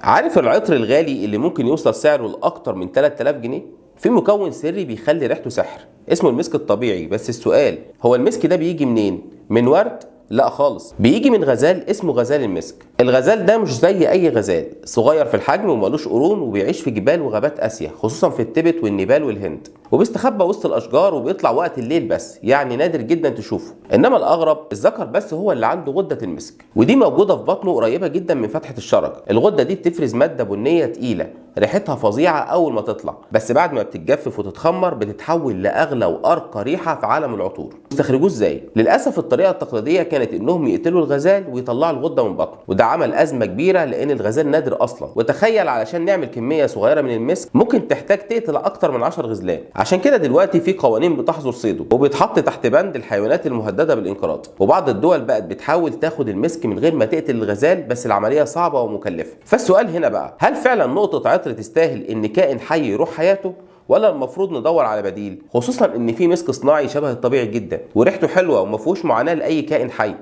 عارف العطر الغالي اللي ممكن يوصل سعره لأكتر من 3000 جنيه؟ في مكون سري بيخلي ريحته سحر اسمه المسك الطبيعي. بس السؤال هو المسك ده بيجي منين؟ من ورد؟ لا خالص، بيجي من غزال اسمه غزال المسك. الغزال ده مش زي اي غزال، صغير في الحجم ومالوش قرون وبيعيش في جبال وغابات اسيا خصوصا في التبت والنيبال والهند، وبيستخبى وسط الاشجار وبيطلع وقت الليل بس، يعني نادر جدا تشوفه. انما الاغرب الذكر بس هو اللي عنده غده المسك، ودي موجوده في بطنه قريبه جدا من فتحه الشرج. الغده دي بتفرز ماده بنيه تقيله ريحتها فظيعه اول ما تطلع، بس بعد ما بتتجفف وتتخمر بتتحول لاغلى وارقى ريحه في عالم العطور. يستخرجوه ازاي؟ للاسف الطريقه التقليديه كانت انهم يقتلوا الغزال ويطلعوا الغده من بطنه، وده عمل ازمه كبيره لان الغزال نادر اصلا. وتخيل علشان نعمل كميه صغيره من المسك ممكن تحتاج تقتل اكتر من 10 غزلان. عشان كده دلوقتي في قوانين بتحظر صيده وبيتحط تحت بند الحيوانات المهدده بالانقراض، وبعض الدول بقت بتحاول تاخد المسك من غير ما تقتل الغزال، بس العمليه صعبه ومكلفه. فالسؤال هنا بقى، هل فعلا نقطه عطر تستاهل ان كائن حي يروح حياته، ولا المفروض ندور على بديل؟ خصوصا ان في مسك صناعي شبه الطبيعي جدا وريحته حلوه وما فيهوش معاناه لاي كائن حي.